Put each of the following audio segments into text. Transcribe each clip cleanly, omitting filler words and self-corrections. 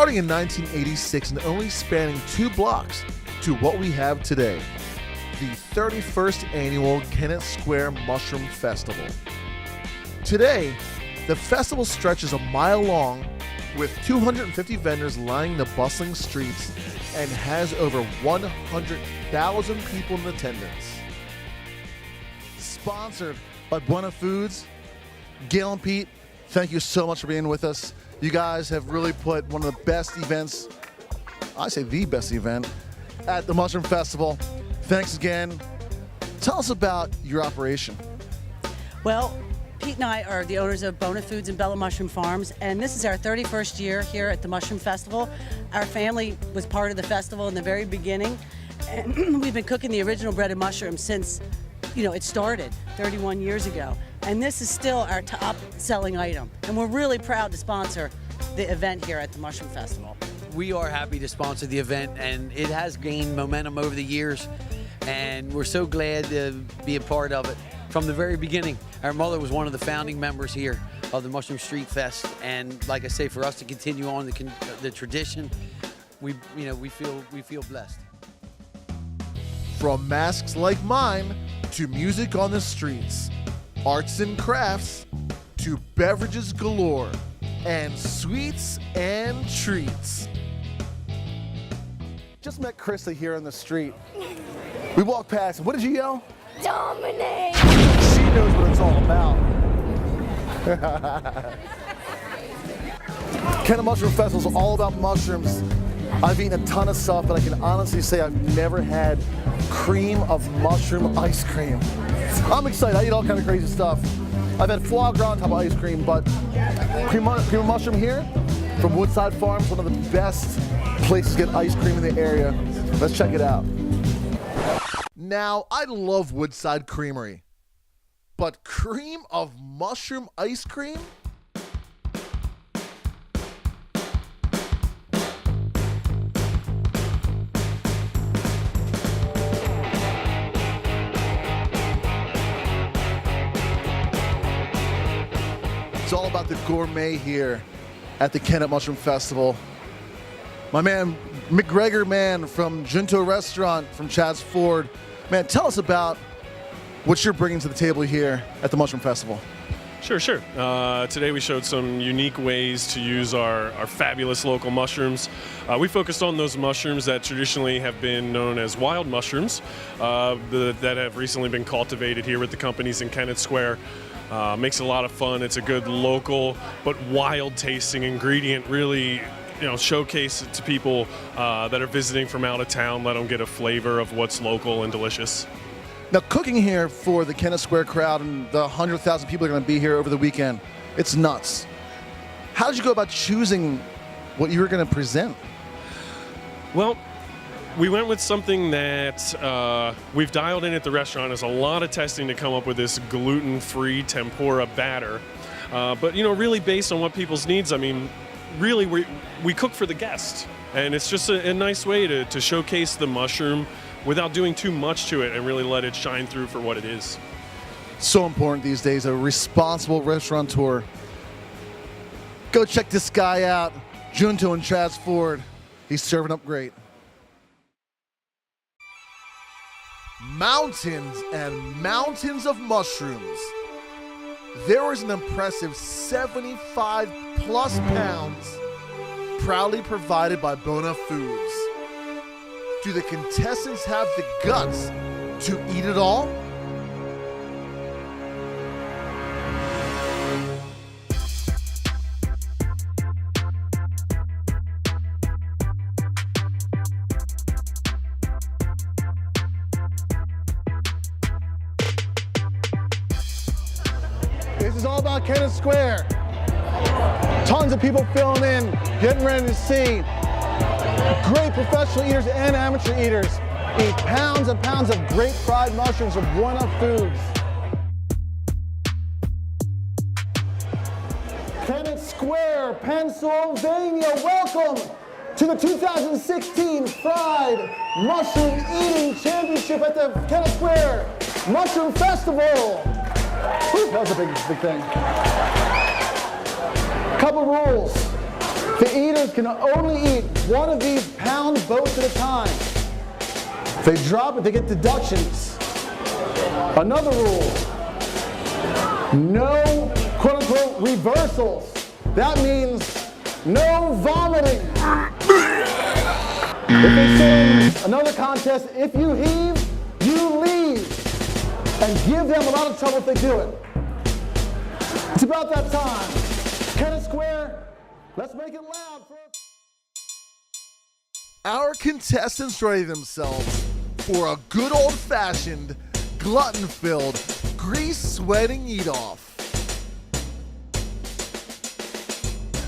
starting in 1986 and only spanning 2 blocks to what we have today, the 31st Annual Kennett Square Mushroom Festival. Today, the festival stretches a mile long with 250 vendors lining the bustling streets and has over 100,000 people in attendance. Sponsored by Buena Foods. Gail and Pete, thank you so much for being with us. You guys have really put one of the best events, I say the best event, at the Mushroom Festival. Thanks again. Tell us about your operation. Well, Pete and I are the owners of Buena Foods and Bella Mushroom Farms, and this is our 31st year here at the Mushroom Festival. Our family was part of the festival in the very beginning, and we've been cooking the original breaded mushroom since, it started 31 years ago. And this is still our top selling item. And we're really proud to sponsor the event here at the Mushroom Festival. We are happy to sponsor the event, and it has gained momentum over the years. And we're so glad to be a part of it. From the very beginning, our mother was one of the founding members here of the Mushroom Street Fest. And like I say, for us to continue on the tradition, we feel blessed. From masks like mine to music on the streets, arts and crafts to beverages galore, and sweets and treats. Just met Krista here on the street. We walked past. What did you yell? Dominate! She knows what it's all about. Kennett Mushroom Festival is all about mushrooms. I've eaten a ton of stuff, but I can honestly say I've never had cream of mushroom ice cream. I'm excited. I eat all kind of crazy stuff. I've had foie gras on top of ice cream, but cream of mushroom here from Woodside Farms, one of the best places to get ice cream in the area. Let's check it out. Now, I love Woodside Creamery, but cream of mushroom ice cream? It's all about the gourmet here at the Kennett Mushroom Festival. My man, McGregor Man from Junto Restaurant from Chad's Ford. Man, tell us about what you're bringing to the table here at the Mushroom Festival. Sure. Today we showed some unique ways to use our fabulous local mushrooms. We focused on those mushrooms that traditionally have been known as wild mushrooms that have recently been cultivated here with the companies in Kennett Square. Makes it a lot of fun. It's a good local but wild tasting ingredient. Really, showcase it to people that are visiting from out of town. Let them get a flavor of what's local and delicious. Now, cooking here for the Kennett Square crowd and the 100,000 people that are going to be here over the weekend, it's nuts. How did you go about choosing what you were going to present? Well, we went with something that we've dialed in at the restaurant. There's a lot of testing to come up with this gluten-free tempura batter. But, really based on what people's needs. I mean, really, we cook for the guest. And it's just a nice way to showcase the mushroom without doing too much to it and really let it shine through for what it is. So important these days, a responsible restaurateur. Go check this guy out, Junto and Chad's Ford. He's serving up great. Mountains and mountains of mushrooms. There was an impressive 75 plus pounds proudly provided by Buena Foods. Do the contestants have the guts to eat it all? This is all about Kennett Square. Tons of people filling in, getting ready to see great professional eaters and amateur eaters eat pounds and pounds of great fried mushrooms from Buena Foods. Kennett Square, Pennsylvania, welcome to the 2016 Fried Mushroom Eating Championship at the Kennett Square Mushroom Festival. Whew, that was a big thing. Couple rules. The eaters can only eat one of these pound boats at a time. If they drop it, they get deductions. Another rule, no quote-unquote reversals. That means no vomiting. If they say another contest, if you heave, you leave. And give them a lot of trouble if they do it. It's about that time. Kennett Square, let's make it loud. Our contestants ready themselves for a good old-fashioned, glutton-filled, grease-sweating eat-off.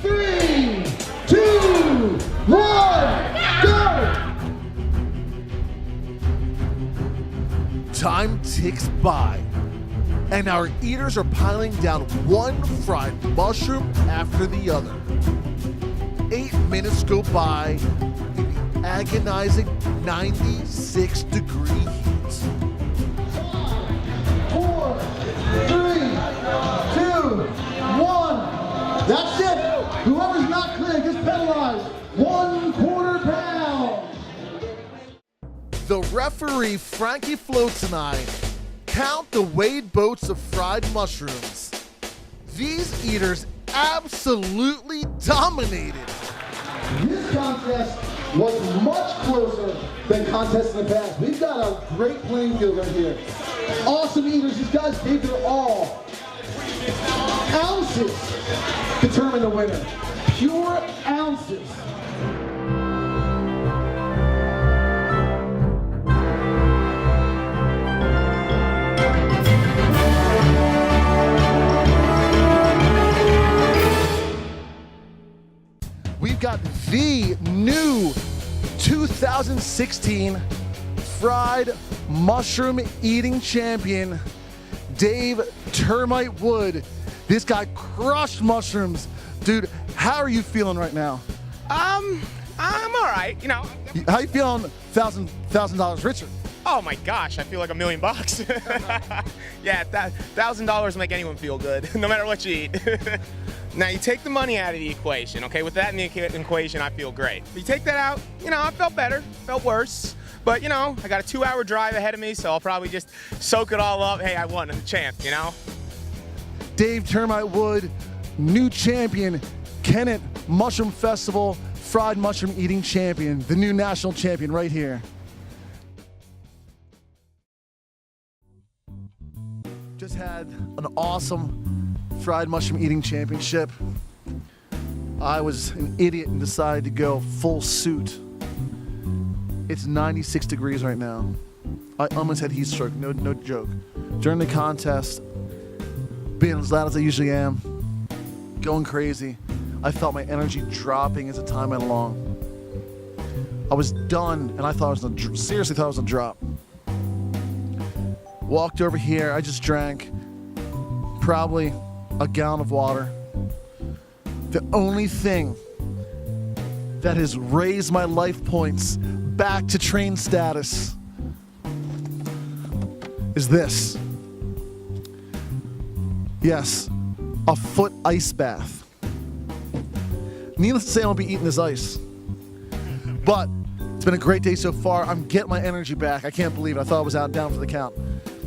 3, 2, 1, go! Time ticks by, and our eaters are piling down one fried mushroom after the other. 8 minutes go by in the agonizing 96-degree heat. 4, 3, 2, 1. That's it. Whoever's not clear gets penalized. 1/4 pound. The referee, Frankie Floats, and I count the weighed boats of fried mushrooms. These eaters absolutely dominated. This contest was much closer than contests in the past. We've got a great playing field right here. Awesome eaters. These guys gave their all. Ounces determine the winner. Pure ounces. We've got the new 2016 fried mushroom eating champion, Dave Termite Wood. This guy crushed mushrooms. Dude, how are you feeling right now? I'm all right, you know. How you feeling $1,000 richer? Oh my gosh, I feel like $1 million. Yeah, $1,000 will make anyone feel good, no matter what you eat. Now you take the money out of the equation, okay? With that in the equation, I feel great. If you take that out, you know, I felt better, felt worse. But you know, I got a 2-hour drive ahead of me, so I'll probably just soak it all up. Hey, I won, I'm the champ, you know? Dave Termite Wood, new champion, Kennett Mushroom Festival, fried mushroom eating champion, the new national champion right here. Just had an awesome fried mushroom eating championship. I was an idiot and decided to go full suit. It's 96 degrees right now. I almost had heat stroke, no joke. During the contest, being as loud as I usually am, going crazy, I felt my energy dropping as the time went along. I was done, and I thought I was gonna, seriously thought I was gonna drop. Walked over here, I just drank probably a gallon of water. The only thing that has raised my life points back to train status is this. Yes, a foot ice bath. Needless to say, I won't be eating this ice. But it's been a great day so far. I'm getting my energy back. I can't believe it. I thought I was out down for the count.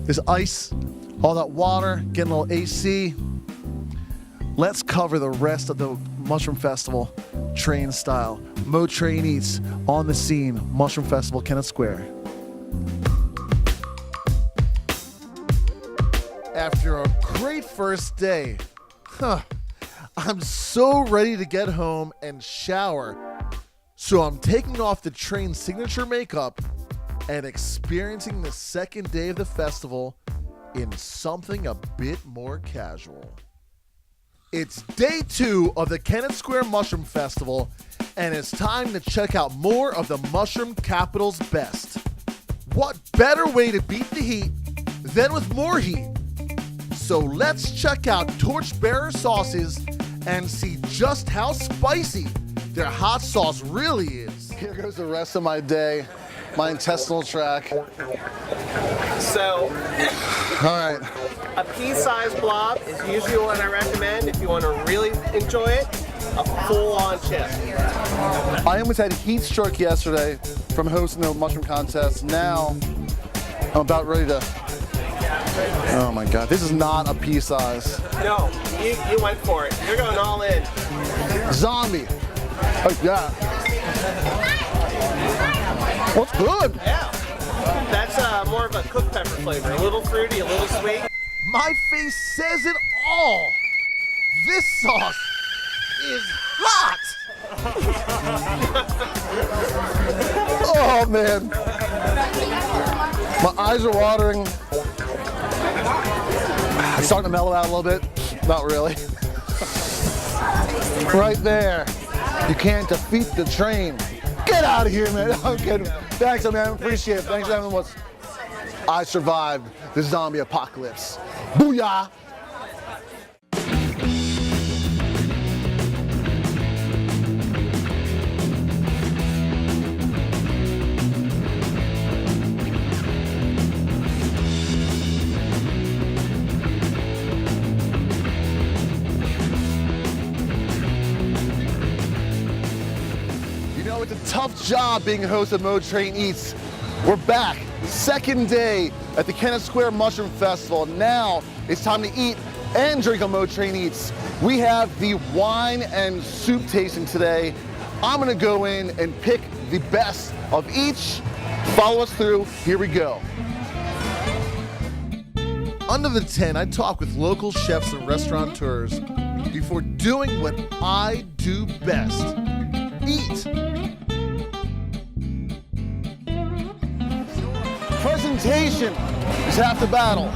This ice, all that water, getting a little AC. Let's cover the rest of the Mushroom Festival train style. Moe Train Eats on the scene. Mushroom Festival, Kennett Square. After a great first day, I'm so ready to get home and shower. So I'm taking off the train signature makeup and experiencing the second day of the festival in something a bit more casual. It's day 2 of the Kennett Square Mushroom Festival, and it's time to check out more of the mushroom capital's best. What better way to beat the heat than with more heat? So let's check out Torchbearer Sauces and see just how spicy their hot sauce really is. Here goes the rest of my day, my intestinal tract. So, All right. a pea-sized blob is usually what I recommend if you want to really enjoy it. a full-on chip. I almost had heat stroke yesterday from hosting the mushroom contest. Now I'm about ready to. Oh my God, this is not a pea size. No, you went for it. You're going all in. Zombie. Oh yeah. What's good? Yeah. That's more of a cooked pepper flavor. A little fruity, a little sweet. My face says it all. This sauce is hot. Oh man. My eyes are watering. I'm starting to mellow out a little bit. Not really. Right there. You can't defeat the train. Get out of here, man. I'm kidding. Thanks, man. Appreciate it. Thanks, everyone. I survived the zombie apocalypse. Booyah! You know, it's a tough job being a host of Moe Train Eats. We're back, second day at the Kennett Square Mushroom Festival. Now it's time to eat and drink on Moe Train Eats. We have the wine and soup tasting today. I'm gonna go in and pick the best of each. Follow us through, here we go. Under the tent, I talk with local chefs and restaurateurs before doing what I do best, eat. Presentation is half the battle.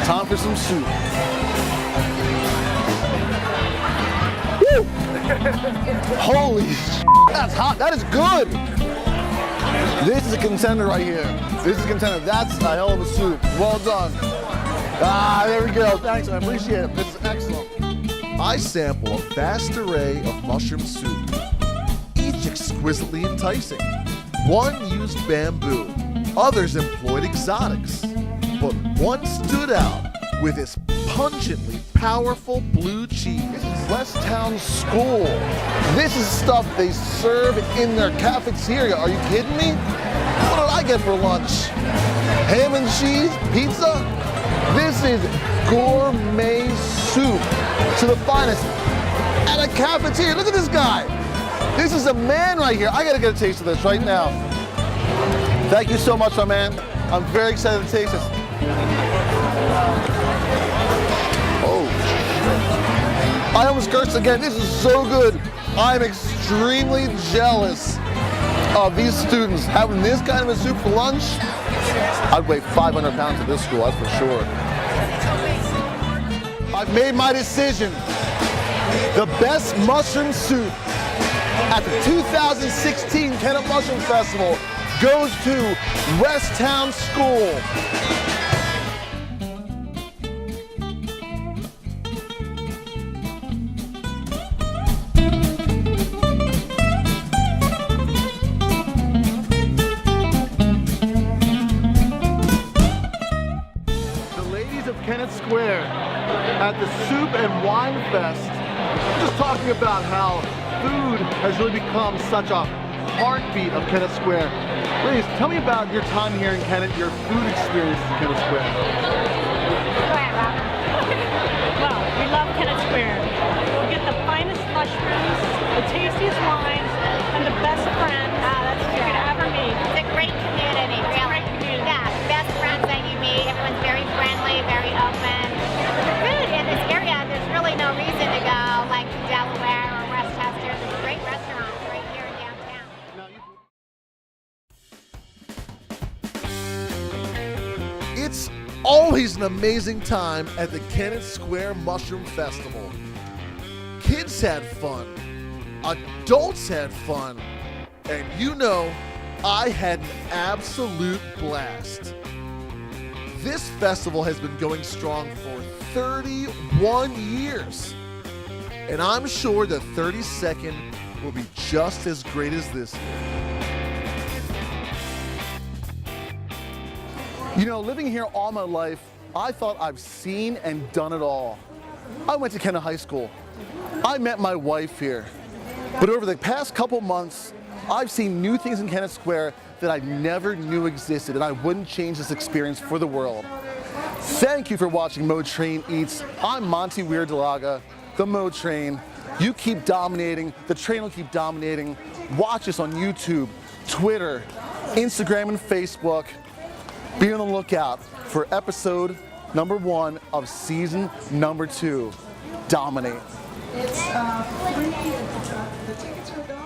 Time for some soup. Woo! Holy sh**, that's hot. That is good. This is a contender right here. This is a contender. That's a hell of a soup. Well done. Ah, there we go. Thanks, I appreciate it. This is excellent. I sample a vast array of mushroom soup, each exquisitely enticing. One used bamboo, others employed exotics, but one stood out with its pungently powerful blue cheese. This is West Town School. This is stuff they serve in their cafeteria. Are you kidding me? What did I get for lunch? Ham and cheese, pizza? This is gourmet soup to the finest at a cafeteria. Look at this guy. This is a man right here. I gotta get a taste of this right now. Thank you so much, my man. I'm very excited to taste this. Oh. I almost cursed again. This is so good. I'm extremely jealous of these students having this kind of a soup for lunch. I'd weigh 500 pounds at this school, that's for sure. I've made my decision. The best mushroom soup at the 2016 Kennett Mushroom Festival goes to West Town School. The ladies of Kennett Square at the Soup and Wine Fest, just talking about how food has really become such a heartbeat of Kennett Square. Ladies, tell me about your time here in Kennett, your food experience in Kennett Square. Go ahead, Robert. Well, we love Kennett Square. We'll get the finest mushrooms, the tastiest wines, and the best friends you could ever meet. It's a great community, really. Great community. Yeah, best friends that you meet. Everyone's very friendly, very open. The food in this area, there's really no reason to go like to Delaware or Westchester. There's great restaurants right here in downtown. It's always an amazing time at the Kennett Square Mushroom Festival. Kids had fun, adults had fun, and you know, I had an absolute blast. This festival has been going strong for 31 years, and I'm sure the 32nd will be just as great as this year. You know, living here all my life, I thought I've seen and done it all. I went to Kennett High School. I met my wife here, but over the past couple months, I've seen new things in Kennett Square that I never knew existed, and I wouldn't change this experience for the world. Thank you for watching Moe Train Eats. I'm Monty Weirdelaga, the Moe Train. You keep dominating, the train will keep dominating. Watch us on YouTube, Twitter, Instagram, and Facebook. Be on the lookout for episode number 1 of season number 2. Dominate. It's free. The tickets are gone.